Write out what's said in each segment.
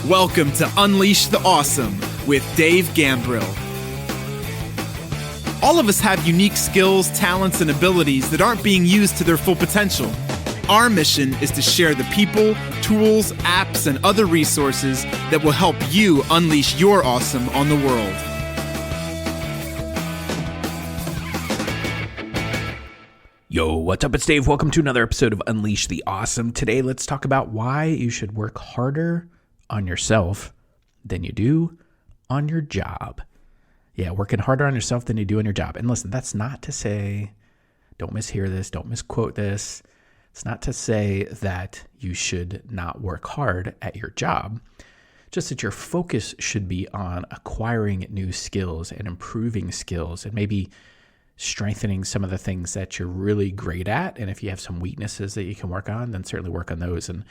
Welcome to Unleash the Awesome with Dave Gambrill. All of us have unique skills, talents, and abilities that aren't being used to their full potential. Our mission is to share the people, tools, apps, and other resources that will help you unleash your awesome on the world. Yo, what's up? It's Dave. Welcome to another episode of Unleash the Awesome. Today, let's talk about why you should work harder on yourself than you do on your job. Yeah, working harder on yourself than you do on your job. And listen, that's not to say, don't mishear this, don't misquote this. It's not to say that you should not work hard at your job, just that your focus should be on acquiring new skills and improving skills and maybe strengthening some of the things that you're really great at. And if you have some weaknesses that you can work on, then certainly work on those. And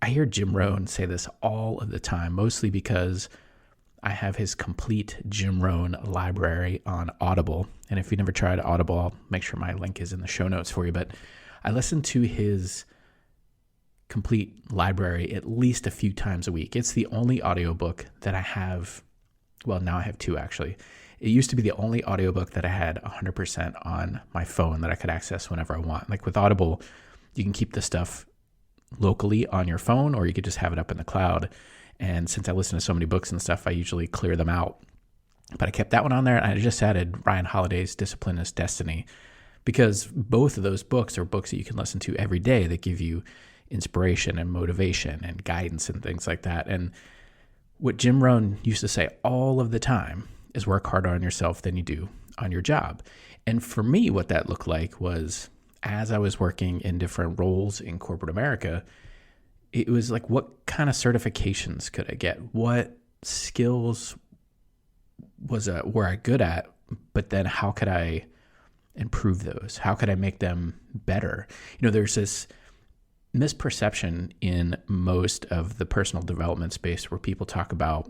I hear Jim Rohn say this all of the time, mostly because I have his complete Jim Rohn library on Audible. And if you've never tried Audible, I'll make sure my link is in the show notes for you. But I listen to his complete library at least a few times a week. It's the only audiobook that I have. Well, now I have two, actually. It used to be the only audiobook that I had 100% on my phone that I could access whenever I want. Like with Audible, you can keep the stuff locally on your phone, or you could just have it up in the cloud. And since I listen to so many books and stuff, I usually clear them out. But I kept that one on there, and I just added Ryan Holiday's Discipline is Destiny, because both of those books are books that you can listen to every day that give you inspiration and motivation and guidance and things like that. And what Jim Rohn used to say all of the time is work harder on yourself than you do on your job. And for me, what that looked like was, as I was working in different roles in corporate America, it was like, what kind of certifications could I get? What skills were I good at? But then how could I improve those? How could I make them better? You know, there's this misperception in most of the personal development space where people talk about,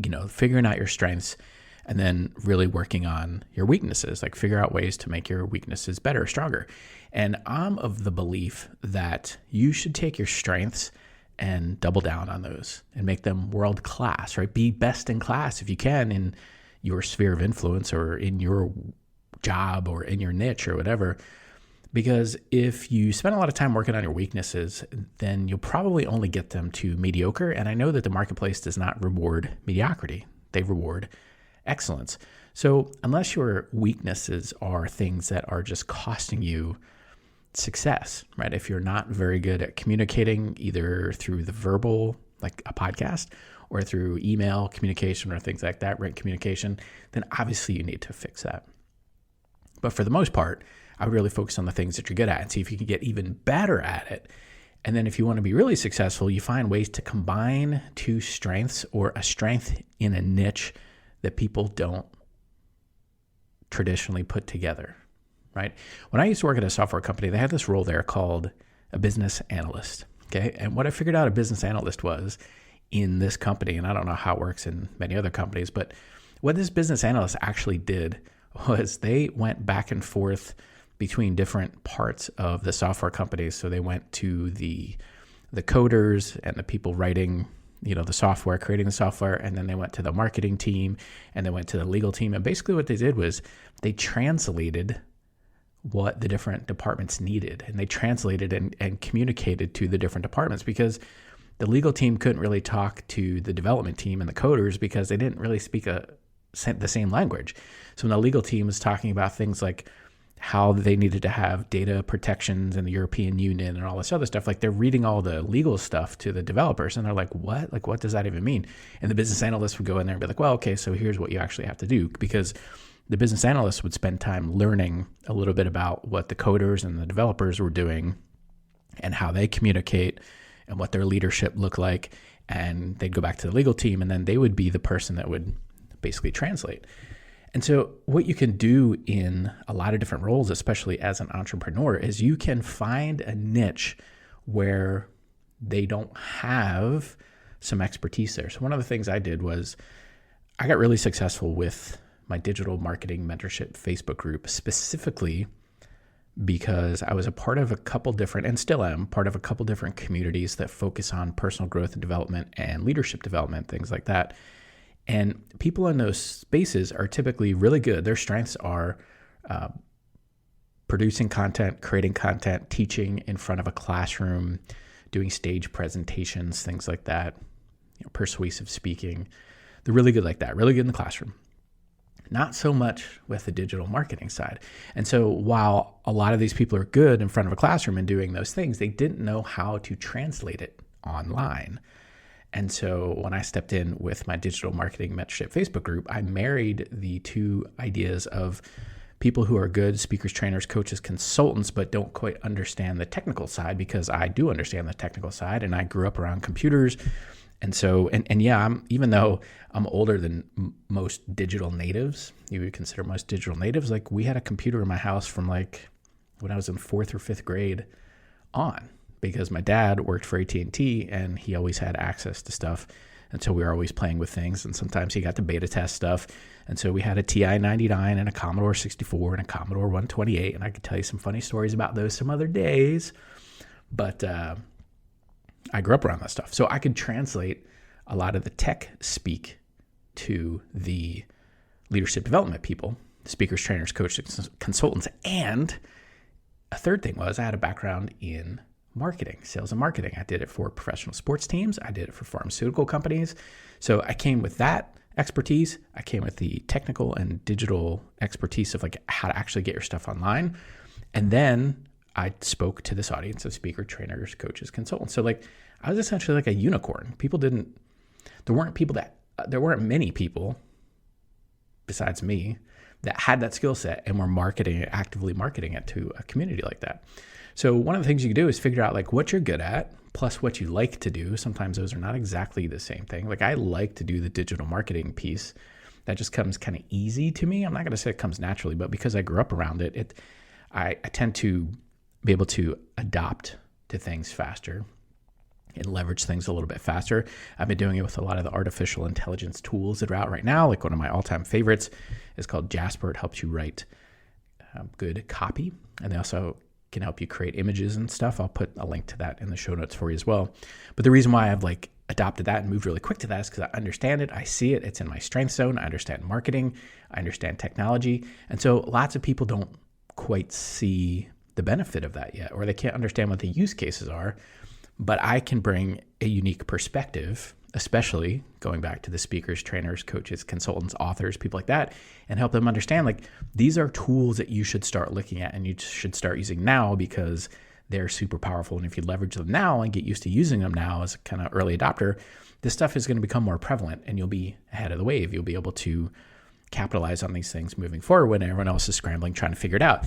you know, figuring out your strengths and then really working on your weaknesses, like figure out ways to make your weaknesses better, stronger. And I'm of the belief that you should take your strengths and double down on those and make them world class, right? Be best in class if you can in your sphere of influence or in your job or in your niche or whatever. Because if you spend a lot of time working on your weaknesses, then you'll probably only get them to mediocre. And I know that the marketplace does not reward mediocrity. They reward excellence. So unless your weaknesses are things that are just costing you success, right? If you're not very good at communicating either through the verbal, like a podcast, or through email communication or things like that, written communication, then obviously you need to fix that. But for the most part, I would really focus on the things that you're good at and see if you can get even better at it. And then if you want to be really successful, you find ways to combine two strengths or a strength in a niche that people don't traditionally put together, right? When I used to work at a software company, they had this role there called a business analyst, okay? And what I figured out a business analyst was in this company, and I don't know how it works in many other companies, but what this business analyst actually did was they went back and forth between different parts of the software companies. So they went to the coders and the people writing, you know, the software, creating the software, and then they went to the marketing team and they went to the legal team. And basically what they did was they translated what the different departments needed, and they translated and communicated to the different departments, because the legal team couldn't really talk to the development team and the coders because they didn't really speak the same language. So when the legal team was talking about things like how they needed to have data protections in the European Union and all this other stuff, like they're reading all the legal stuff to the developers and they're like, what? Like, what does that even mean? And the business analyst would go in there and be like, well, okay, so here's what you actually have to do, because the business analyst would spend time learning a little bit about what the coders and the developers were doing and how they communicate and what their leadership looked like. And they'd go back to the legal team, and then they would be the person that would basically translate. And so what you can do in a lot of different roles, especially as an entrepreneur, is you can find a niche where they don't have some expertise there. So one of the things I did was I got really successful with my digital marketing mentorship Facebook group, specifically because I was a part of a couple different, and still am, part of a couple different communities that focus on personal growth and development and leadership development, things like that. And people in those spaces are typically really good. Their strengths are producing content, creating content, teaching in front of a classroom, doing stage presentations, things like that, persuasive speaking. They're really good like that, really good in the classroom. Not so much with the digital marketing side. And so while a lot of these people are good in front of a classroom and doing those things, they didn't know how to translate it online. And so when I stepped in with my digital marketing mentorship Facebook group, I married the two ideas of people who are good speakers, trainers, coaches, consultants, but don't quite understand the technical side, because I do understand the technical side and I grew up around computers. And so, and yeah, even though I'm older than most digital natives, you would consider most digital natives, like we had a computer in my house from like when I was in 4th or 5th grade on, because my dad worked for AT&T and he always had access to stuff. And so we were always playing with things, and sometimes he got to beta test stuff. And so we had a TI-99 and a Commodore 64 and a Commodore 128. And I could tell you some funny stories about those some other days. But I grew up around that stuff. So I could translate a lot of the tech speak to the leadership development people, speakers, trainers, coaches, consultants. And a third thing was I had a background in marketing, sales and marketing. I did it for professional sports teams. I did it for pharmaceutical companies. So I came with that expertise. I came with the technical and digital expertise of like how to actually get your stuff online. And then I spoke to this audience of speaker, trainers, coaches, consultants. So like I was essentially like a unicorn. There weren't many people besides me that had that skill set and were actively marketing it to a community like that. So one of the things you can do is figure out like what you're good at plus what you like to do. Sometimes those are not exactly the same thing. Like I like to do the digital marketing piece. That just comes kind of easy to me. I'm not going to say it comes naturally, but because I grew up around it, I tend to be able to adapt to things faster and leverage things a little bit faster. I've been doing it with a lot of the artificial intelligence tools that are out right now. Like one of my all-time favorites is called Jasper. It helps you write good copy, and they also can help you create images and stuff. I'll put a link to that in the show notes for you as well. But the reason why I've like adopted that and moved really quick to that is because I understand it. I see it. It's in my strength zone. I understand marketing. I understand technology. And so lots of people don't quite see the benefit of that yet, or they can't understand what the use cases are. But I can bring a unique perspective, especially going back to the speakers, trainers, coaches, consultants, authors, people like that, and help them understand like these are tools that you should start looking at and you should start using now because they're super powerful. And if you leverage them now and get used to using them now as a kind of early adopter, this stuff is going to become more prevalent and you'll be ahead of the wave. You'll be able to capitalize on these things moving forward when everyone else is scrambling, trying to figure it out.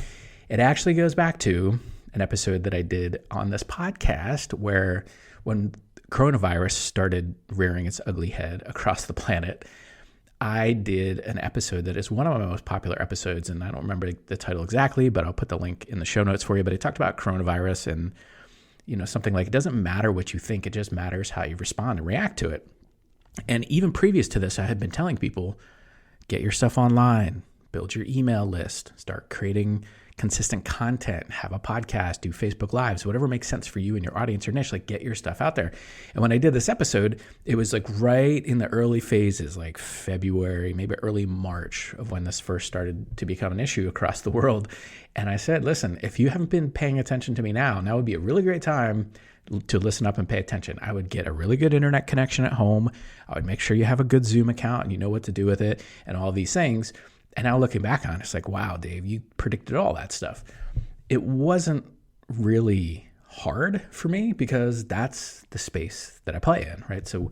It actually goes back to an episode that I did on this podcast where when coronavirus started rearing its ugly head across the planet, I did an episode that is one of my most popular episodes, and I don't remember the title exactly, but I'll put the link in the show notes for you. But it talked about coronavirus and, something like it doesn't matter what you think, it just matters how you respond and react to it. And even previous to this, I had been telling people, get your stuff online, build your email list, start creating consistent content, have a podcast, do Facebook Lives, whatever makes sense for you and your audience or niche, like get your stuff out there. And when I did this episode, it was like right in the early phases, like February, maybe early March of when this first started to become an issue across the world. And I said, listen, if you haven't been paying attention to me now would be a really great time to listen up and pay attention. I would get a really good internet connection at home. I would make sure you have a good Zoom account and you know what to do with it and all these things. And now looking back on it, it's like, wow, Dave, you predicted all that stuff. It wasn't really hard for me because that's the space that I play in, right? So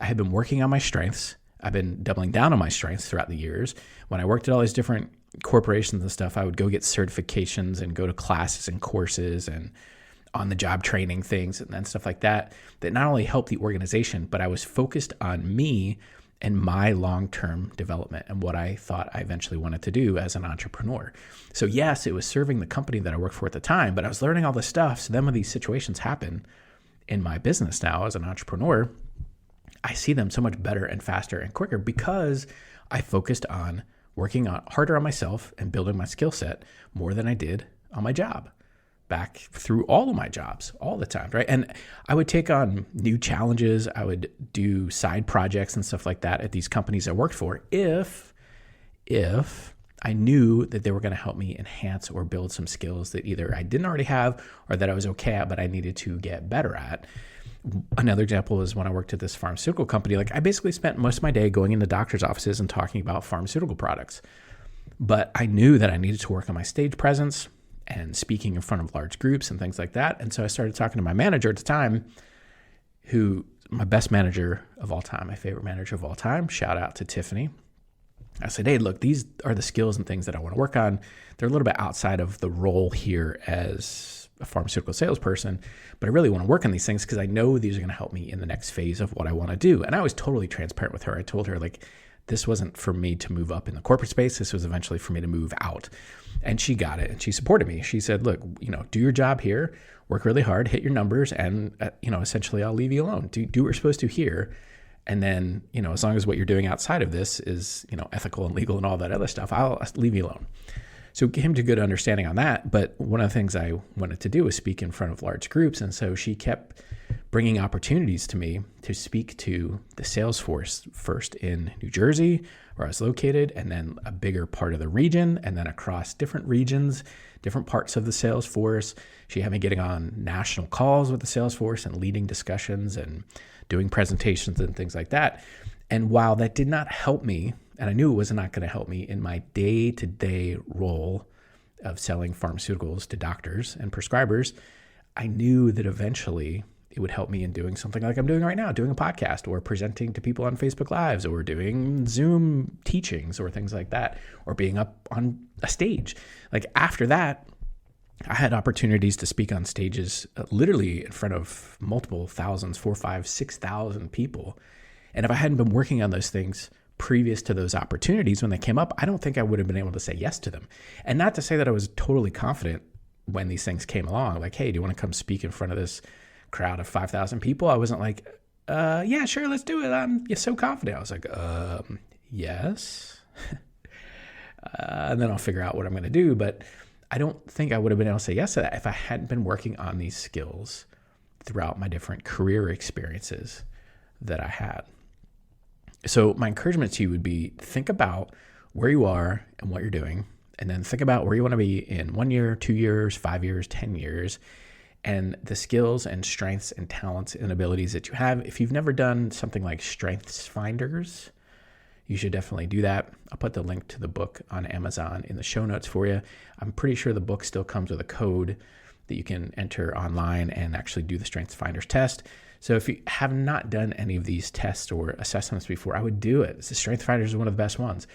I had been working on my strengths. I've been doubling down on my strengths throughout the years. When I worked at all these different corporations and stuff, I would go get certifications and go to classes and courses and on-the-job training things and stuff like that not only helped the organization, but I was focused on me and my long-term development and what I thought I eventually wanted to do as an entrepreneur. So yes, it was serving the company that I worked for at the time, but I was learning all this stuff. So then when these situations happen in my business now as an entrepreneur, I see them so much better and faster and quicker because I focused on working harder on myself and building my skill set more than I did on my job, back through all of my jobs all the time, right? And I would take on new challenges. I would do side projects and stuff like that at these companies I worked for if I knew that they were going to help me enhance or build some skills that either I didn't already have or that I was okay at, but I needed to get better at. Another example is when I worked at this pharmaceutical company, like I basically spent most of my day going into doctors' offices and talking about pharmaceutical products. But I knew that I needed to work on my stage presence and speaking in front of large groups and things like that. And so I started talking to my manager at the time, who my best manager of all time, my favorite manager of all time, shout out to Tiffany. I said, hey, look, these are the skills and things that I want to work on. They're a little bit outside of the role here as a pharmaceutical salesperson, but I really want to work on these things because I know these are going to help me in the next phase of what I want to do. And I was totally transparent with her. I told her, like, this wasn't for me to move up in the corporate space. This was eventually for me to move out. And she got it and she supported me. She said, look, do your job here, work really hard, hit your numbers, and, essentially I'll leave you alone. Do what you're supposed to here. And then, as long as what you're doing outside of this is, ethical and legal and all that other stuff, I'll leave you alone. So came to good understanding on that. But one of the things I wanted to do was speak in front of large groups. And so she kept bringing opportunities to me to speak to the sales force, first in New Jersey, where I was located, and then a bigger part of the region, and then across different regions, different parts of the sales force. She had me getting on national calls with the sales force and leading discussions and doing presentations and things like that. And while that did not help me, and I knew it was not going to help me in my day-to-day role of selling pharmaceuticals to doctors and prescribers, I knew that eventually it would help me in doing something like I'm doing right now, doing a podcast or presenting to people on Facebook Lives or doing Zoom teachings or things like that, or being up on a stage. Like after that, I had opportunities to speak on stages literally in front of multiple thousands, 4,000, 5,000, 6,000 people. And if I hadn't been working on those things previous to those opportunities when they came up, I don't think I would have been able to say yes to them. And not to say that I was totally confident when these things came along, like, hey, do you want to come speak in front of this crowd of 5,000 people? I wasn't like, yeah, sure, let's do it. I'm so confident. I was like, yes. And then I'll figure out what I'm going to do. But I don't think I would have been able to say yes to that if I hadn't been working on these skills throughout my different career experiences that I had. So my encouragement to you would be, think about where you are and what you're doing, and then think about where you want to be in 1 year, 2 years, 5 years, 10 years, and the skills and strengths and talents and abilities that you have. If you've never done something like StrengthsFinders, you should definitely do that. I'll put the link to the book on Amazon in the show notes for you. I'm pretty sure the book still comes with a code that you can enter online and actually do the StrengthsFinders test. So if you have not done any of these tests or assessments before, I would do it. The StrengthsFinders is one of the best ones.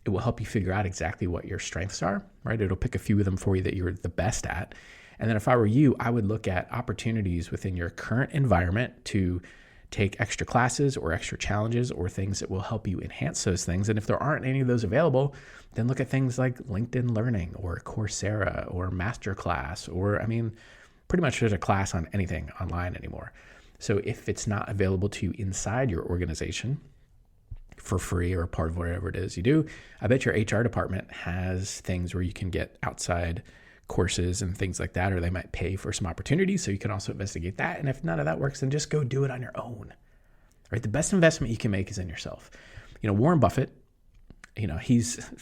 It will help you figure out exactly what your strengths are, right? It'll pick a few of them for you that you're the best at. And then if I were you, I would look at opportunities within your current environment to take extra classes or extra challenges or things that will help you enhance those things. And if there aren't any of those available, then look at things like LinkedIn Learning or Coursera or Masterclass, or pretty much there's a class on anything online anymore. So if it's not available to you inside your organization for free or part of whatever it is you do, I bet your HR department has things where you can get outside courses and things like that, or they might pay for some opportunities. So you can also investigate that. And if none of that works, then just go do it on your own, right? The best investment you can make is in yourself. Warren Buffett,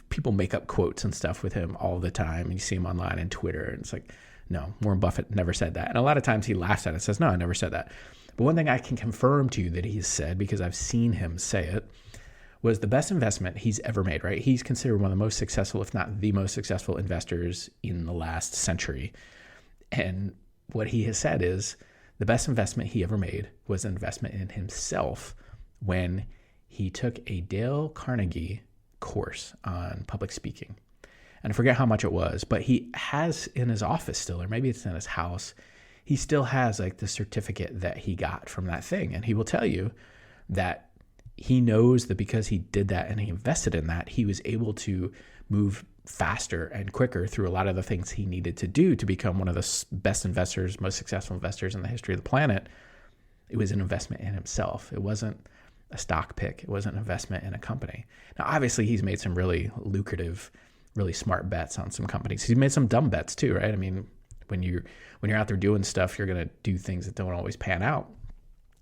people make up quotes and stuff with him all the time. And you see him online and Twitter, and it's like, no, Warren Buffett never said that. And a lot of times he laughs at it and says, no, I never said that. But one thing I can confirm to you that he's said, because I've seen him say it, was the best investment he's ever made, right? He's considered one of the most successful, if not the most successful investors in the last century. And what he has said is the best investment he ever made was an investment in himself when he took a Dale Carnegie course on public speaking. And I forget how much it was, but he has in his office still, or maybe it's in his house, he still has like the certificate that he got from that thing. And he will tell you that he knows that because he did that and he invested in that, he was able to move faster and quicker through a lot of the things he needed to do to become one of the best investors, most successful investors in the history of the planet. It was an investment in himself. It wasn't a stock pick. It wasn't an investment in a company. Now, obviously, he's made some really lucrative really smart bets on some companies. He's made some dumb bets too, right? I mean, when you're out there doing stuff, you're going to do things that don't always pan out.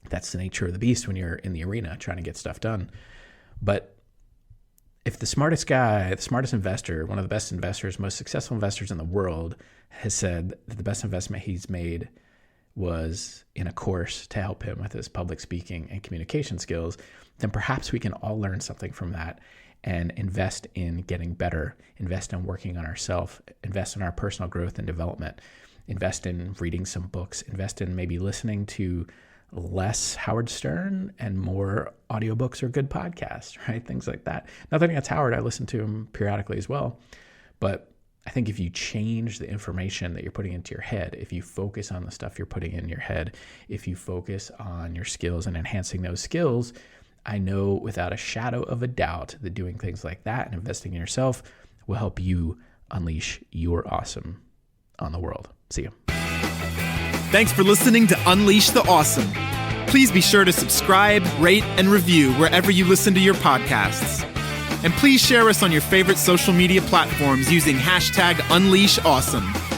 That's the nature of the beast when you're in the arena trying to get stuff done. But if the smartest guy, the smartest investor, one of the best investors, most successful investors in the world has said that the best investment he's made was in a course to help him with his public speaking and communication skills, then perhaps we can all learn something from that and invest in getting better, invest in working on ourselves, invest in our personal growth and development, invest in reading some books, invest in maybe listening to less Howard Stern and more audiobooks or good podcasts, right? Things like that. Nothing against Howard. I listen to him periodically as well. But I think if you change the information that you're putting into your head, if you focus on the stuff you're putting in your head, if you focus on your skills and enhancing those skills, I know without a shadow of a doubt that doing things like that and investing in yourself will help you unleash your awesome on the world. See you. Thanks for listening to Unleash the Awesome. Please be sure to subscribe, rate, and review wherever you listen to your podcasts. And please share us on your favorite social media platforms using #UnleashAwesome.